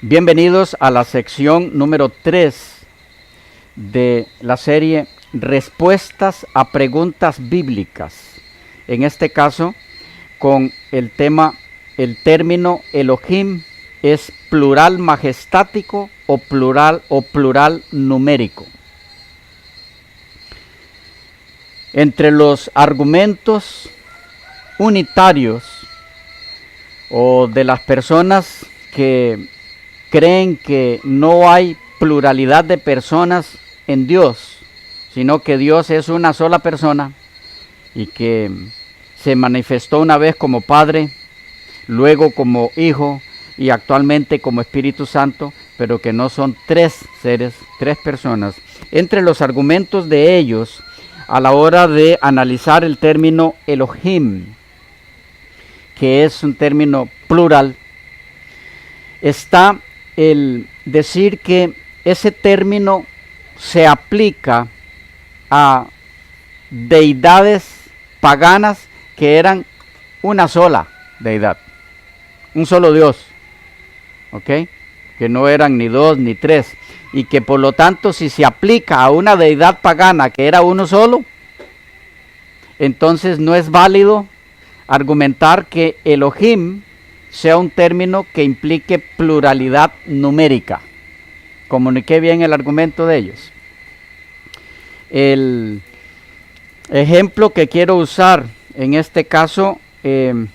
Bienvenidos a la sección número 3 de la serie Respuestas a Preguntas Bíblicas. En este caso, con el término Elohim es plural majestático o plural numérico. Entre los argumentos unitarios o de las personas que creen que no hay pluralidad de personas en Dios, sino que Dios es una sola persona y que se manifestó una vez como Padre, luego como Hijo y actualmente como Espíritu Santo, pero que no son tres seres, tres personas. Entre los argumentos de ellos a la hora de analizar el término Elohim, que es un término plural, está el decir que ese término se aplica a deidades paganas que eran una sola deidad, un solo Dios, ¿ok? Que no eran ni dos ni tres, y que por lo tanto si se aplica a una deidad pagana que era uno solo, entonces no es válido argumentar que Elohim sea un término que implique pluralidad numérica. Comuniqué bien el argumento de ellos. El ejemplo que quiero usar en este caso de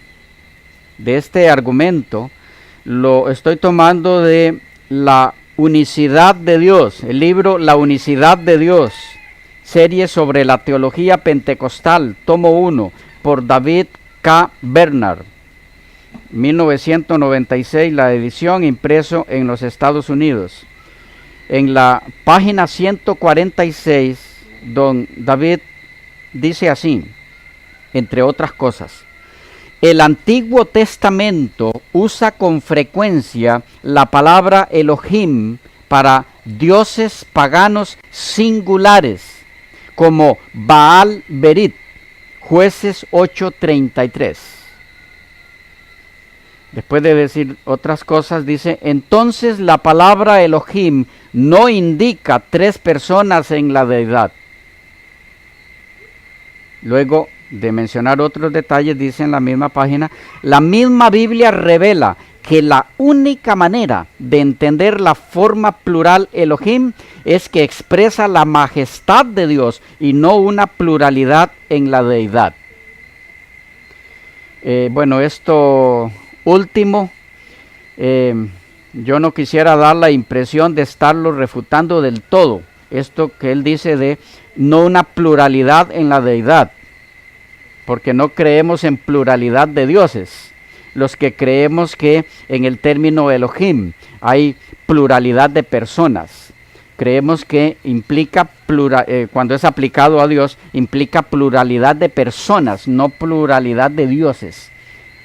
este argumento lo estoy tomando de La Unicidad de Dios, el libro La Unicidad de Dios, serie sobre la teología pentecostal, tomo 1, por David K. Bernard, 1996, la edición, impreso en los Estados Unidos. En la página 146, don David dice así, entre otras cosas: el Antiguo Testamento usa con frecuencia la palabra Elohim para dioses paganos singulares, como Baal Berit, Jueces 8:33. Después de decir otras cosas, dice: entonces la palabra Elohim no indica tres personas en la deidad. Luego de mencionar otros detalles, dice en la misma página: la misma Biblia revela que la única manera de entender la forma plural Elohim es que expresa la majestad de Dios y no una pluralidad en la deidad. Bueno, esto último, yo no quisiera dar la impresión de estarlo refutando del todo. Esto que él dice de no una pluralidad en la deidad, porque no creemos en pluralidad de dioses. Los que creemos que en el término Elohim hay pluralidad de personas. Creemos que implica cuando es aplicado a Dios, implica pluralidad de personas, no pluralidad de dioses.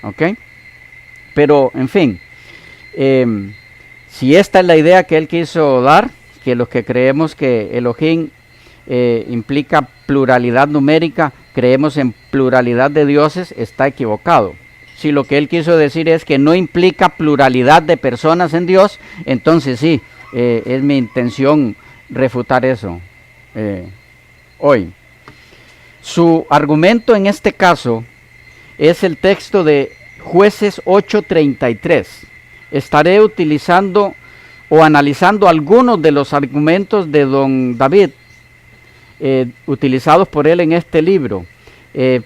¿Ok? Pero, en fin, si esta es la idea que él quiso dar, que los que creemos que Elohim implica pluralidad numérica, creemos en pluralidad de dioses, está equivocado. Si lo que él quiso decir es que no implica pluralidad de personas en Dios, entonces sí, es mi intención refutar eso hoy. Su argumento en este caso es el texto de Jueces 8:33. Estaré utilizando o analizando algunos de los argumentos de don David, utilizados por él en este libro,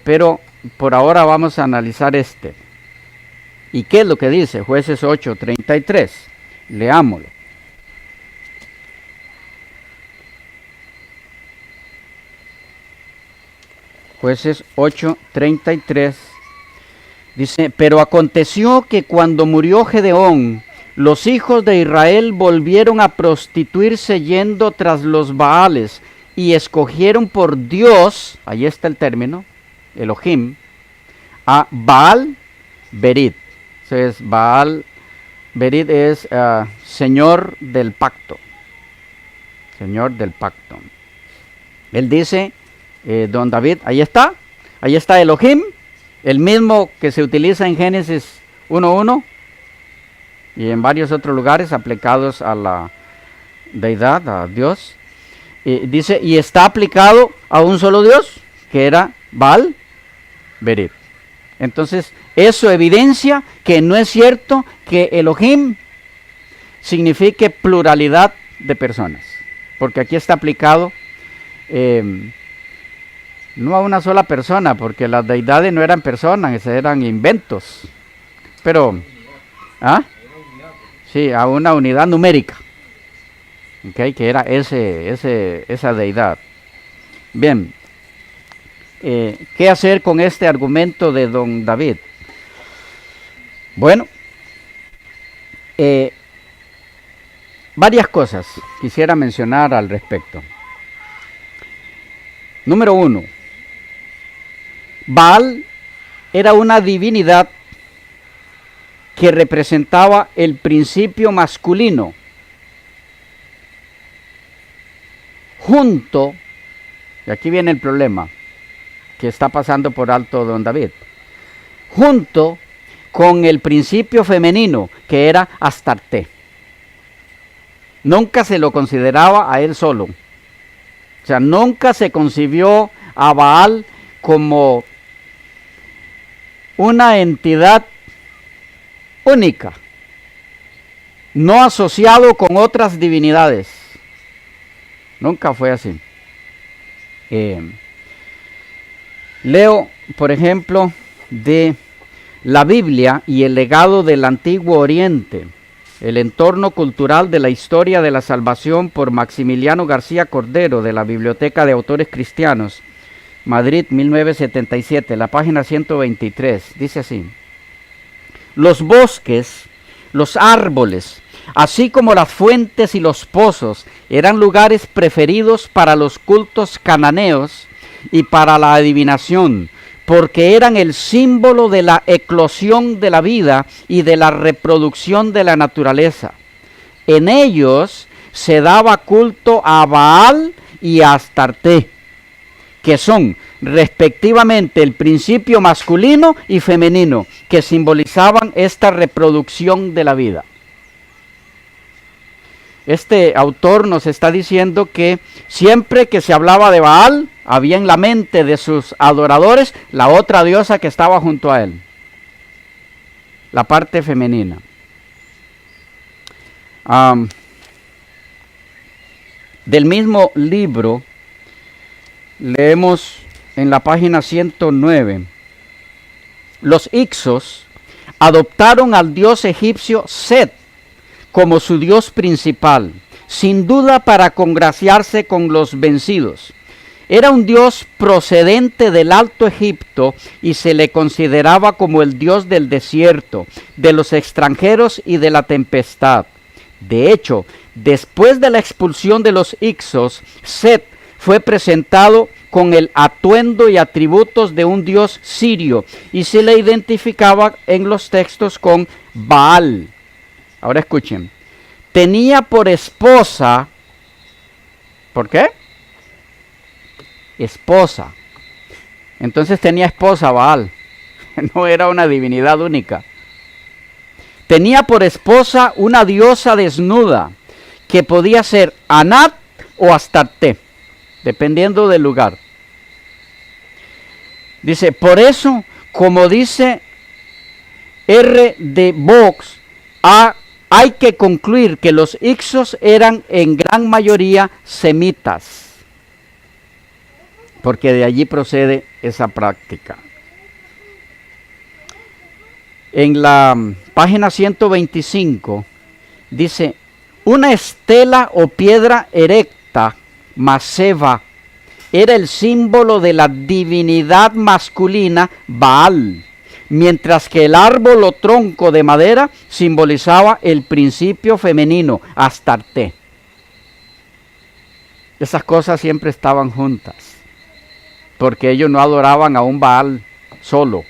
pero por ahora vamos a analizar este. ¿Y qué es lo que dice Jueces 8:33? Leámoslo. Jueces 8:33 dice: pero aconteció que cuando murió Gedeón, los hijos de Israel volvieron a prostituirse yendo tras los Baales y escogieron por Dios, ahí está el término, Elohim, a Baal Berit. Entonces Baal Berit es Señor del pacto. Señor del pacto. Él dice, don David, ahí está Elohim, el mismo que se utiliza en Génesis 1:1. y en varios otros lugares aplicados a la deidad, a Dios. Dice, y está aplicado a un solo Dios, que era Baal Berith. Entonces, eso evidencia que no es cierto que Elohim signifique pluralidad de personas, porque aquí está aplicado no a una sola persona, porque las deidades no eran personas, eran inventos, pero sí, a una unidad numérica, okay, que era esa deidad. Bien, ¿qué hacer con este argumento de don David? Bueno, varias cosas quisiera mencionar al respecto. Número 1, Baal era una divinidad que representaba el principio masculino junto, y aquí viene el problema que está pasando por alto don David, junto con el principio femenino que era Astarte. Nunca se lo consideraba a él solo. O sea, nunca se concibió a Baal como una entidad única, no asociado con otras divinidades. Nunca fue así. Leo, por ejemplo, de la Biblia y el legado del Antiguo Oriente, el entorno cultural de la historia de la salvación, por Maximiliano García Cordero, de la Biblioteca de Autores Cristianos, Madrid, 1977, la página 123, dice así: los bosques, los árboles, así como las fuentes y los pozos, eran lugares preferidos para los cultos cananeos y para la adivinación, porque eran el símbolo de la eclosión de la vida y de la reproducción de la naturaleza. En ellos se daba culto a Baal y a Astarte, que son respectivamente el principio masculino y femenino, que simbolizaban esta reproducción de la vida. Este autor nos está diciendo que siempre que se hablaba de Baal, había en la mente de sus adoradores la otra diosa que estaba junto a él, la parte femenina. Del mismo libro leemos en la página 109: los Hicsos adoptaron al dios egipcio Set como su dios principal, sin duda para congraciarse con los vencidos. Era un dios procedente del Alto Egipto y se le consideraba como el dios del desierto, de los extranjeros y de la tempestad. De hecho, después de la expulsión de los Hicsos, Set fue presentado con el atuendo y atributos de un dios sirio y se le identificaba en los textos con Baal. Ahora escuchen: tenía por esposa, ¿por qué? Esposa. Entonces tenía esposa Baal, no era una divinidad única. Tenía por esposa una diosa desnuda, que podía ser Anat o Astarte, dependiendo del lugar. Dice, por eso, como dice R. de Vaux, hay que concluir que los Hicsos eran en gran mayoría semitas, porque de allí procede esa práctica. En la página 125 dice: una estela o piedra erecta, Maseva, era el símbolo de la divinidad masculina Baal, mientras que el árbol o tronco de madera simbolizaba el principio femenino, Astarte. Esas cosas siempre estaban juntas, porque ellos no adoraban a un Baal solo.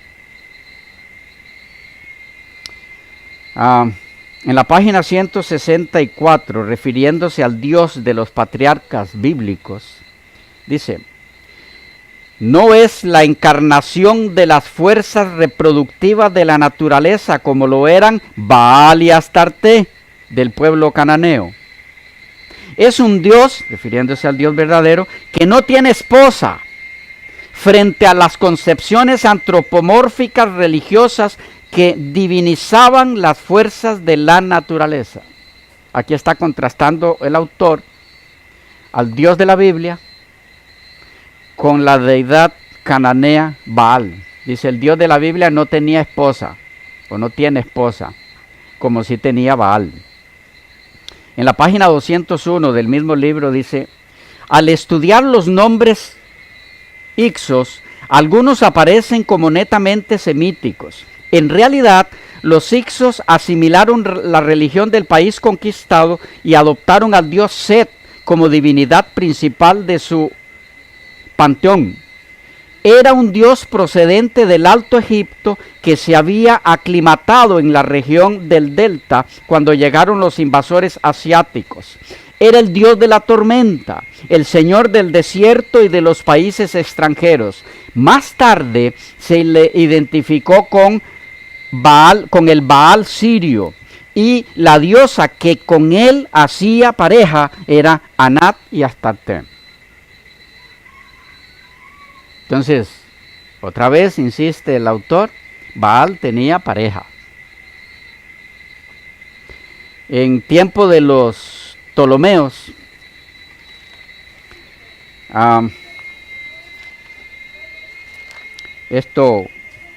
En la página 164, refiriéndose al Dios de los patriarcas bíblicos, dice: no es la encarnación de las fuerzas reproductivas de la naturaleza como lo eran Baal y Astarte del pueblo cananeo. Es un Dios, refiriéndose al Dios verdadero, que no tiene esposa frente a las concepciones antropomórficas religiosas que divinizaban las fuerzas de la naturaleza. Aquí está contrastando el autor al Dios de la Biblia con la deidad cananea Baal. Dice, el Dios de la Biblia no tenía esposa, o no tiene esposa, como si tenía Baal. En la página 201 del mismo libro dice, al estudiar los nombres Ixos, algunos aparecen como netamente semíticos. En realidad, los Ixos asimilaron la religión del país conquistado y adoptaron al dios Set como divinidad principal de su panteón. Era un dios procedente del Alto Egipto que se había aclimatado en la región del delta cuando llegaron los invasores asiáticos. Era el dios de la tormenta, el señor del desierto y de los países extranjeros. Más tarde se le identificó con Baal, con el Baal sirio, y la diosa que con él hacía pareja era Anat y Astarte. Entonces, otra vez insiste el autor, Baal tenía pareja. En tiempo de los Ptolomeos, esto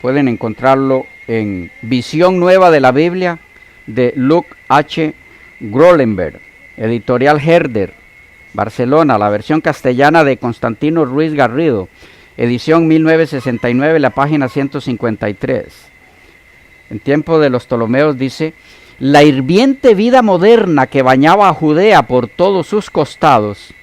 pueden encontrarlo en Visión Nueva de la Biblia de Luke H. Grolenberg, editorial Herder, Barcelona, la versión castellana de Constantino Ruiz Garrido, edición 1969, la página 153. En tiempo de los Ptolomeos dice, la hirviente vida moderna que bañaba a Judea por todos sus costados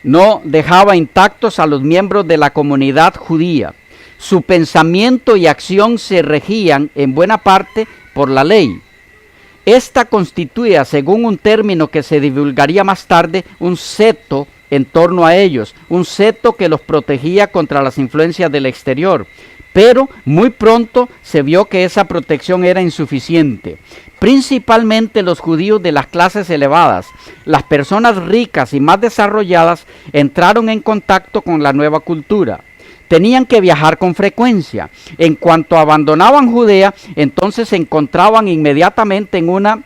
no dejaba intactos a los miembros de la comunidad judía. Su pensamiento y acción se regían en buena parte por la ley. Esta constituía, según un término que se divulgaría más tarde, un seto en torno a ellos, un seto que los protegía contra las influencias del exterior. Pero muy pronto se vio que esa protección era insuficiente. Principalmente los judíos de las clases elevadas, las personas ricas y más desarrolladas, entraron en contacto con la nueva cultura. Tenían que viajar con frecuencia. En cuanto abandonaban Judea, entonces se encontraban inmediatamente en una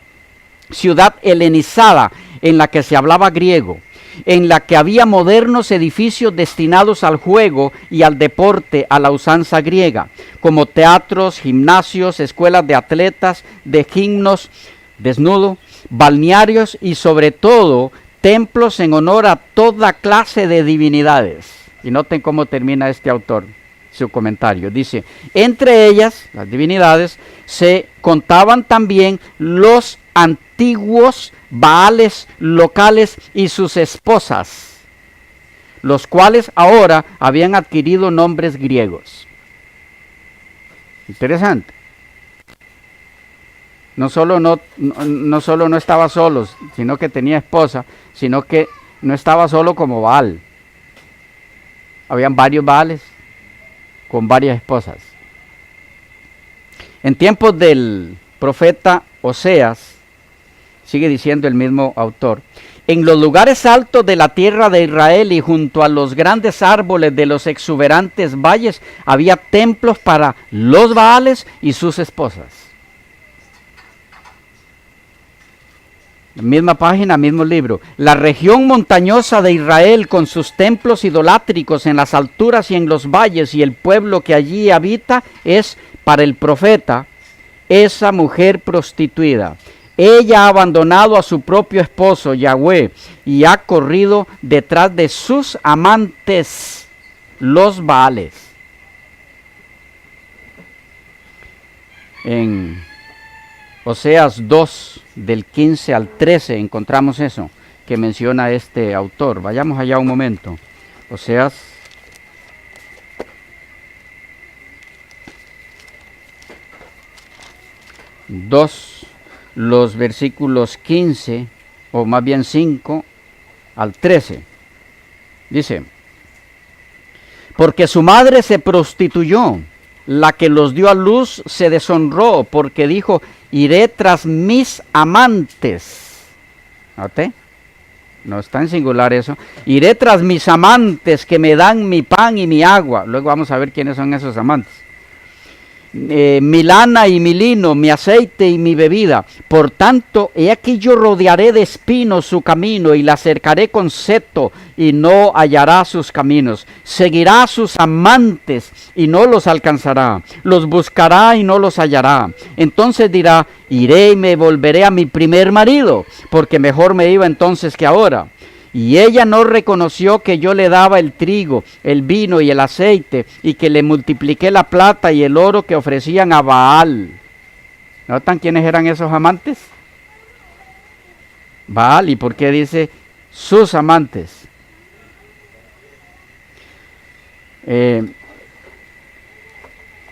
ciudad helenizada en la que se hablaba griego, en la que había modernos edificios destinados al juego y al deporte a la usanza griega, como teatros, gimnasios, escuelas de atletas, de gimnos, desnudo, balnearios y sobre todo templos en honor a toda clase de divinidades. Y noten cómo termina este autor su comentario. Dice, entre ellas, las divinidades, se contaban también los antiguos Baales locales y sus esposas, los cuales ahora habían adquirido nombres griegos. Interesante. No solo no estaba solo, sino que tenía esposa, sino que no estaba solo como Baal. Habían varios Baales con varias esposas. En tiempos del profeta Oseas, sigue diciendo el mismo autor, en los lugares altos de la tierra de Israel y junto a los grandes árboles de los exuberantes valles había templos para los Baales y sus esposas. Misma página, mismo libro. La región montañosa de Israel con sus templos idolátricos en las alturas y en los valles y el pueblo que allí habita es para el profeta esa mujer prostituida. Ella ha abandonado a su propio esposo Yahweh y ha corrido detrás de sus amantes, los Baales. En Oseas 2, del 15 al 13, encontramos eso que menciona este autor. Vayamos allá un momento. Oseas 2, los versículos 15, o más bien 5 al 13. Dice, porque su madre se prostituyó, la que los dio a luz se deshonró, porque dijo, iré tras mis amantes. ¿Noté? No está en singular eso. Iré tras mis amantes que me dan mi pan y mi agua. Luego vamos a ver quiénes son esos amantes. Mi lana y mi lino, mi aceite y mi bebida. Por tanto, he aquí yo rodearé de espinos su camino y la cercaré con seto y no hallará sus caminos. Seguirá a sus amantes y no los alcanzará. Los buscará y no los hallará. Entonces dirá, iré y me volveré a mi primer marido, porque mejor me iba entonces que ahora. Y ella no reconoció que yo le daba el trigo, el vino y el aceite, y que le multipliqué la plata y el oro que ofrecían a Baal. ¿Notan quiénes eran esos amantes? Baal. ¿Y por qué dice sus amantes?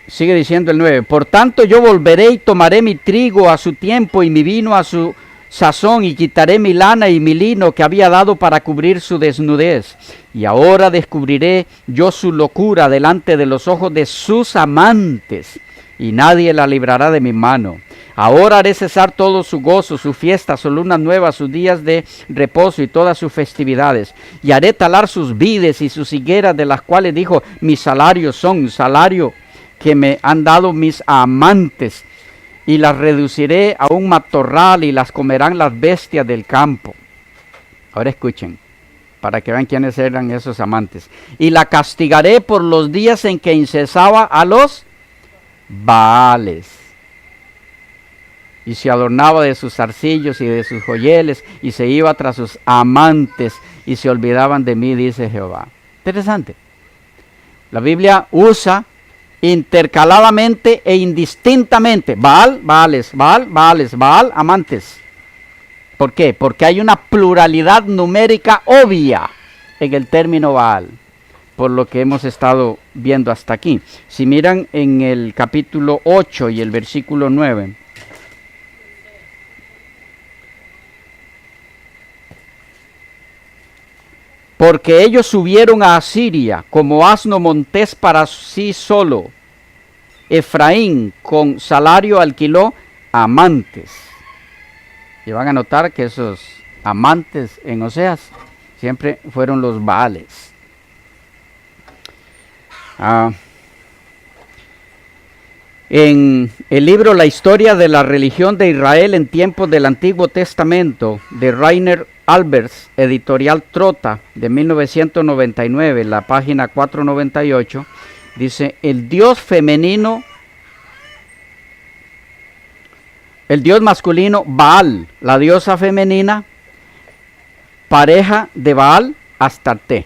Sigue diciendo el 9. Por tanto yo volveré y tomaré mi trigo a su tiempo y mi vino a su sazón, y quitaré mi lana y mi lino que había dado para cubrir su desnudez. Y ahora descubriré yo su locura delante de los ojos de sus amantes, y nadie la librará de mi mano. Ahora haré cesar todo su gozo, su fiesta, su luna nueva, sus días de reposo y todas sus festividades. Y haré talar sus vides y sus higueras, de las cuales dijo, mis salarios son salario que me han dado mis amantes. Y las reduciré a un matorral y las comerán las bestias del campo. Ahora escuchen, para que vean quiénes eran esos amantes. Y la castigaré por los días en que incesaba a los Baales. Y se adornaba de sus zarcillos y de sus joyeles, y se iba tras sus amantes, y se olvidaban de mí, dice Jehová. Interesante. La Biblia usa intercaladamente e indistintamente Baal, Baales, Baal, Baales, Baal, amantes. ¿Por qué? Porque hay una pluralidad numérica obvia en el término Baal, por lo que hemos estado viendo hasta aquí. Si miran en el capítulo 8 y el versículo 9, porque ellos subieron a Asiria como asno montés para sí solo. Efraín con salario alquiló amantes. Y van a notar que esos amantes en Oseas siempre fueron los Baales. En el libro La historia de la religión de Israel en tiempos del Antiguo Testamento, de Rainer Alberts, editorial Trota, de 1999, la página 498, dice, el dios femenino, el dios masculino Baal, la diosa femenina, pareja de Baal, Astarte.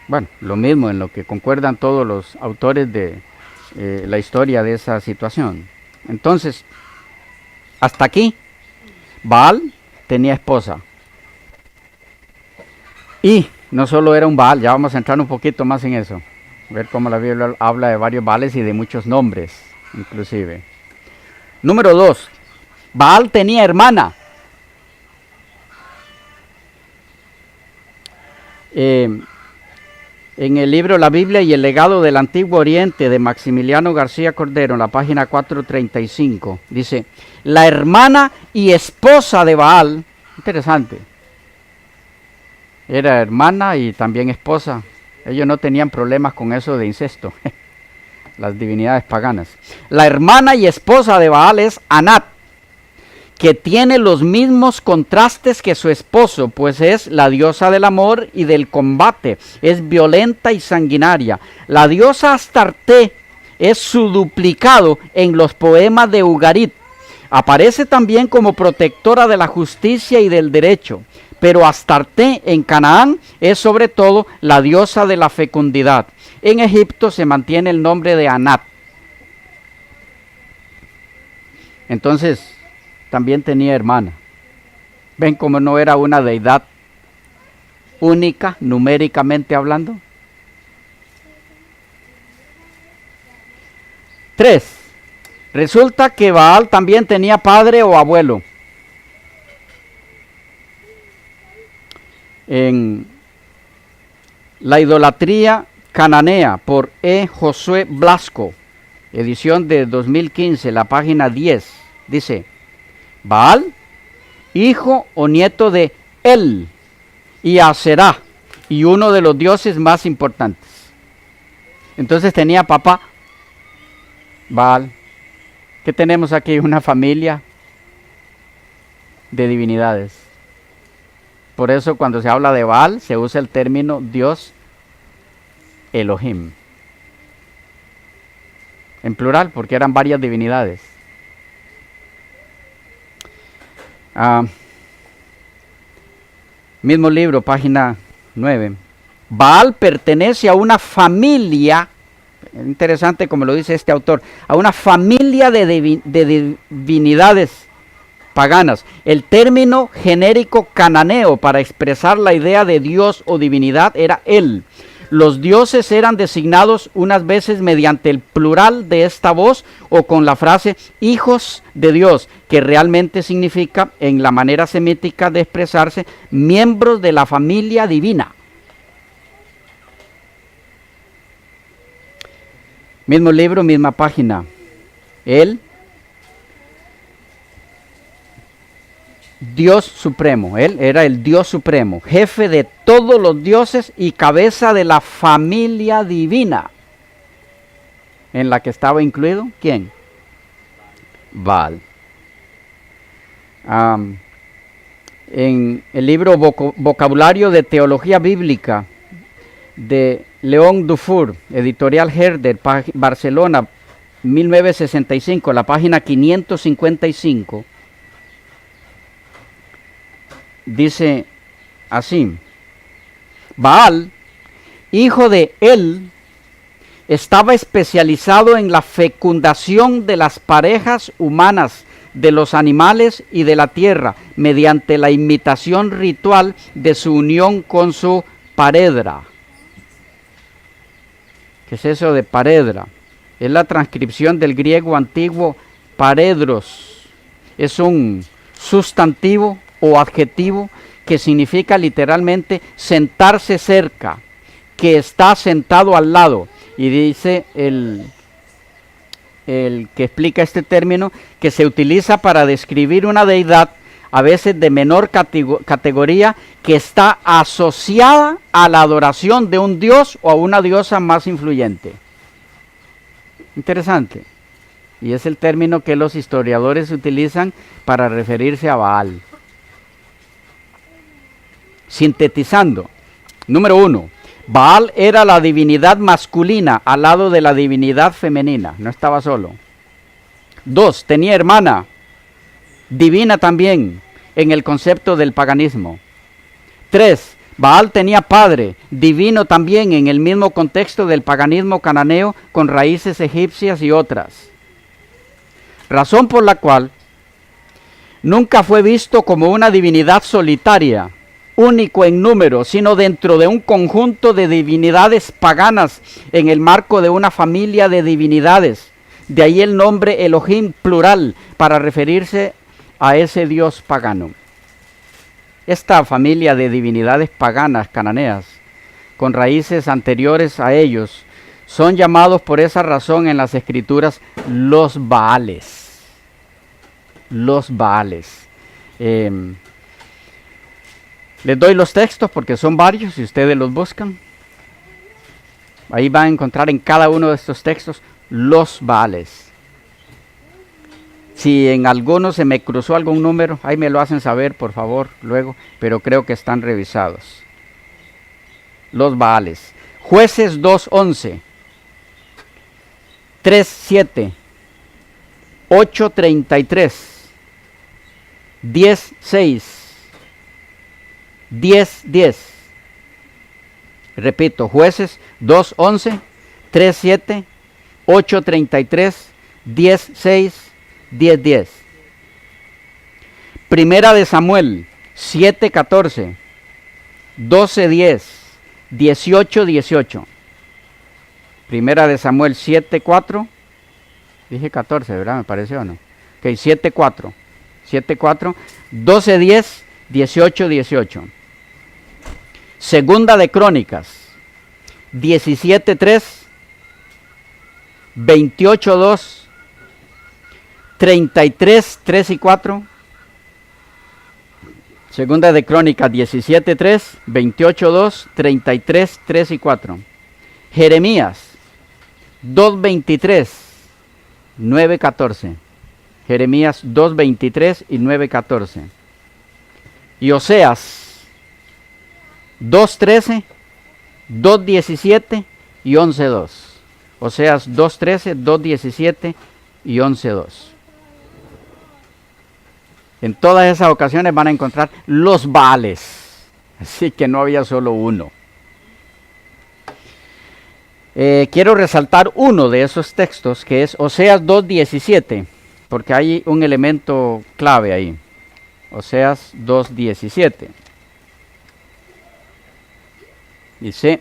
Bueno, lo mismo en lo que concuerdan todos los autores de la historia de esa situación. Entonces, hasta aquí, Baal tenía esposa. Y no solo era un Baal, ya vamos a entrar un poquito más en eso. Ver cómo la Biblia habla de varios Baales y de muchos nombres, inclusive. Número 2, Baal tenía hermana. En el libro La Biblia y el legado del Antiguo Oriente de Maximiliano García Cordero, en la página 435, dice, la hermana y esposa de Baal, interesante, era hermana y también esposa, ellos no tenían problemas con eso de incesto, las divinidades paganas. La hermana y esposa de Baal es Anat, que tiene los mismos contrastes que su esposo, pues es la diosa del amor y del combate, es violenta y sanguinaria. La diosa Astarte es su duplicado en los poemas de Ugarit. Aparece también como protectora de la justicia y del derecho, pero Astarte en Canaán es sobre todo la diosa de la fecundidad. En Egipto se mantiene el nombre de Anat. Entonces, también tenía hermana. ¿Ven cómo no era una deidad única, numéricamente hablando? 3. Resulta que Baal también tenía padre o abuelo. En La idolatría cananea por E. Josué Blasco, edición de 2015, la página 10, dice: Baal, hijo o nieto de El y Aserá, y uno de los dioses más importantes. Entonces tenía papá Baal. ¿Qué tenemos aquí? Una familia de divinidades. Por eso cuando se habla de Baal se usa el término Dios Elohim. En plural, porque eran varias divinidades. Mismo libro, página 9. Baal pertenece a una familia, interesante como lo dice este autor, a una familia de divinidades paganas. El término genérico cananeo para expresar la idea de Dios o divinidad era El. Los dioses eran designados unas veces mediante el plural de esta voz o con la frase hijos de Dios, que realmente significa, en la manera semítica de expresarse, miembros de la familia divina. Mismo libro, misma página. Él, Dios supremo, él era el Dios supremo, jefe de todos los dioses y cabeza de la familia divina, en la que estaba incluido, ¿quién? Baal. En el libro Vocabulario de Teología Bíblica de León Dufour, editorial Herder, Barcelona, 1965, la página 555, dice así: Baal, hijo de El, estaba especializado en la fecundación de las parejas humanas, de los animales y de la tierra, mediante la imitación ritual de su unión con su paredra. ¿Qué es eso de paredra? Es la transcripción del griego antiguo paredros. Es un sustantivo o adjetivo que significa literalmente sentarse cerca, que está sentado al lado. Y dice el que explica este término que se utiliza para describir una deidad, a veces de menor categoría, que está asociada a la adoración de un dios o a una diosa más influyente. Interesante. Y es el término que los historiadores utilizan para referirse a Baal. Sintetizando, número 1, Baal era la divinidad masculina al lado de la divinidad femenina, no estaba solo. 2, tenía hermana, divina también, en el concepto del paganismo. 3, Baal tenía padre, divino también en el mismo contexto del paganismo cananeo con raíces egipcias y otras. Razón por la cual nunca fue visto como una divinidad solitaria, único en número, sino dentro de un conjunto de divinidades paganas en el marco de una familia de divinidades. De ahí el nombre Elohim plural para referirse a ese dios pagano. Esta familia de divinidades paganas cananeas, con raíces anteriores a ellos, son llamados por esa razón en las escrituras los Baales. Los Baales. Les doy los textos porque son varios y ustedes los buscan. Ahí van a encontrar en cada uno de estos textos los Baales. Si en alguno se me cruzó algún número, ahí me lo hacen saber, por favor, luego, pero creo que están revisados. Los Baales. Jueces 2:11, 3:7, 8:33, 10:6, 10:10. Repito, Jueces 2:11, 3:7, 8:33, 10:6, 10:10. Primera de Samuel 7:14, 12:10, 18:18. Primera de Samuel 7:4, Dije 14, ¿verdad? Me pareció, ¿no? Ok, 7, 4. 7, 4. 12, 10, 18, 18. Segunda de Crónicas. 17, 3. 28, 2. 33, 3 y 4. Segunda de Crónicas 17, 3, 28, 2, 33, 3 y 4. Jeremías 2, 23, 9, 14. Jeremías 2, 23 y 9, 14. Y Oseas 2, 13, 2, 17 y 11, 2. Oseas 2, 13, 2, 17 y 11, 2. En todas esas ocasiones van a encontrar los Baales. Así que no había solo uno. Quiero resaltar uno de esos textos, que es Oseas 2:17, porque hay un elemento clave ahí. Oseas 2:17. Dice,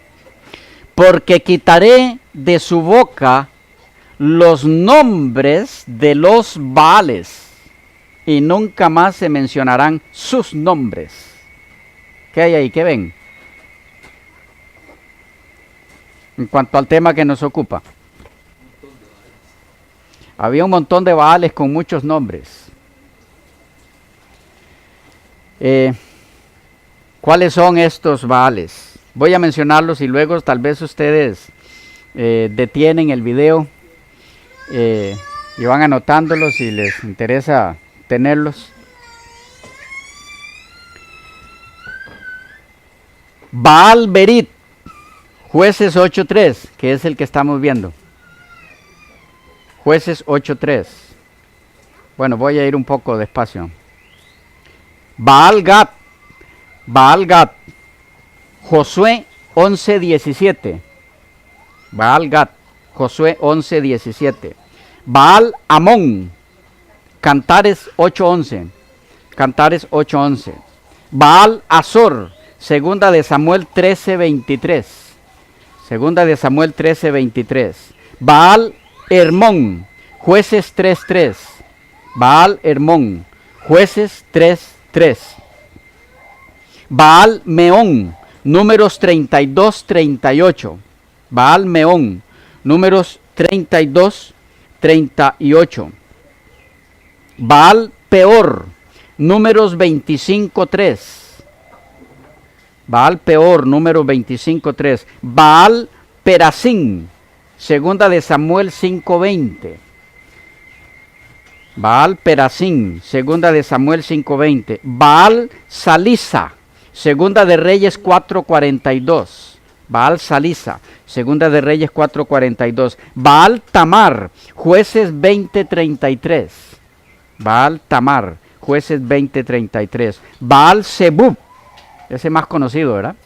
porque quitaré de su boca los nombres de los Baales, y nunca más se mencionarán sus nombres. ¿Qué hay ahí? ¿Qué ven? En cuanto al tema que nos ocupa. Había un montón de Baales con muchos nombres. ¿Cuáles son estos Baales? Voy a mencionarlos y luego tal vez ustedes detienen el video y van anotándolos si les interesa tenerlos. Baal Berit, Jueces 8:3, que es el que estamos viendo. Jueces 8:3. Bueno, voy a ir un poco despacio. Baal Gad, Josué 11:17. Baal Gad, Josué 11:17. Baal Amón, Cantares 8:11. Cantares 8:11. Baal Azor, segunda de Samuel 13:23. Segunda de Samuel 13:23. Baal Hermón, Jueces 3:3. Baal Hermón, Jueces 3:3. Baal Meón, Números 32:38. Baal Meón, Números 32:38. Baal Peor, Números 25:3. Baal Peor, Números 25:3. Baal Perasín, segunda de Samuel 5:20. Baal Perasín, segunda de Samuel 5:20. Baal Salisa, segunda de Reyes 4:42. Baal Salisa, segunda de Reyes 4:42. Baal Tamar, Jueces 20:33. Baal Tamar, Jueces 20:33. Baal Zebub, ese más conocido, ¿verdad?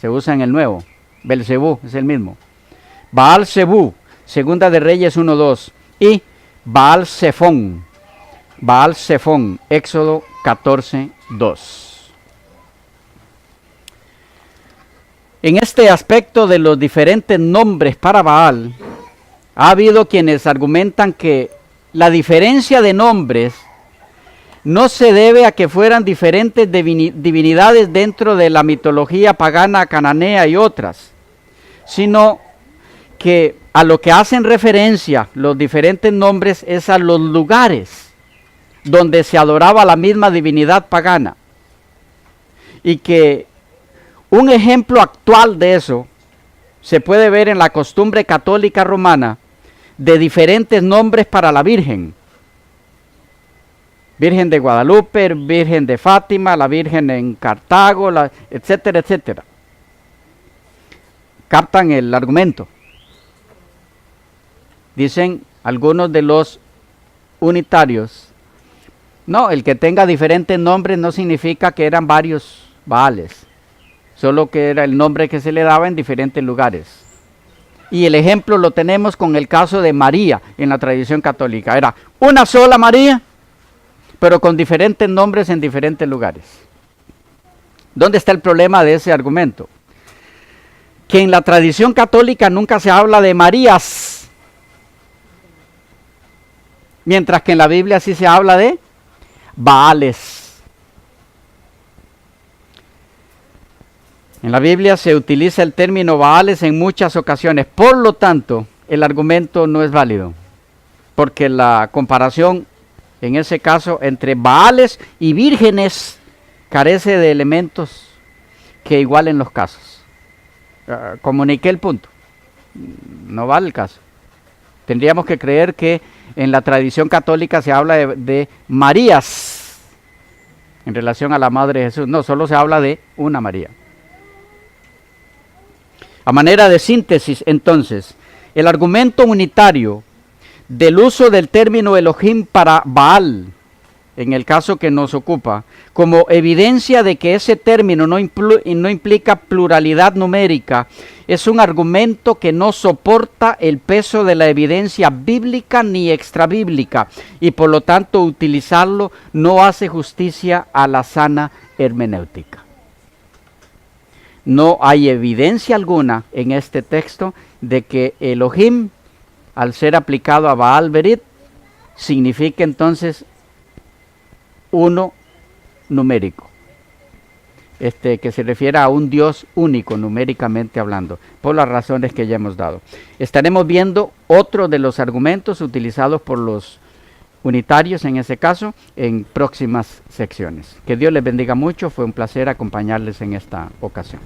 Se usa en el Nuevo. Belzebú es el mismo. Baal Zebub, segunda de Reyes 1:2. Y Baal Zephón, Éxodo 14:2. En este aspecto de los diferentes nombres para Baal, ha habido quienes argumentan que la diferencia de nombres no se debe a que fueran diferentes divinidades dentro de la mitología pagana, cananea y otras, sino que a lo que hacen referencia los diferentes nombres es a los lugares donde se adoraba la misma divinidad pagana. Y que un ejemplo actual de eso se puede ver en la costumbre católica romana de diferentes nombres para la Virgen. Virgen de Guadalupe, Virgen de Fátima, la Virgen en Cartago, etcétera, etcétera. Captan el argumento. Dicen algunos de los unitarios, no, el que tenga diferentes nombres no significa que eran varios Baales, solo que era el nombre que se le daba en diferentes lugares. Y el ejemplo lo tenemos con el caso de María en la tradición católica. Era una sola María, pero con diferentes nombres en diferentes lugares. ¿Dónde está el problema de ese argumento? Que en la tradición católica nunca se habla de Marías, Mientras que en la Biblia sí se habla de Baales. En la Biblia se utiliza el término Baales en muchas ocasiones. Por lo tanto, el argumento no es válido. Porque la comparación, en ese caso, entre Baales y vírgenes carece de elementos que igualen los casos. Comuniqué el punto. No vale el caso. Tendríamos que creer que en la tradición católica se habla de Marías en relación a la Madre de Jesús. No, solo se habla de una María. A manera de síntesis, entonces, el argumento unitario del uso del término Elohim para Baal, en el caso que nos ocupa, como evidencia de que ese término no implica pluralidad numérica, es un argumento que no soporta el peso de la evidencia bíblica ni extrabíblica, y por lo tanto utilizarlo no hace justicia a la sana hermenéutica. No hay evidencia alguna en este texto de que Elohim, al ser aplicado a Baal Berit, significa entonces uno numérico, que se refiere a un Dios único numéricamente hablando, por las razones que ya hemos dado. Estaremos viendo otro de los argumentos utilizados por los unitarios en ese caso en próximas secciones. Que Dios les bendiga mucho, fue un placer acompañarles en esta ocasión.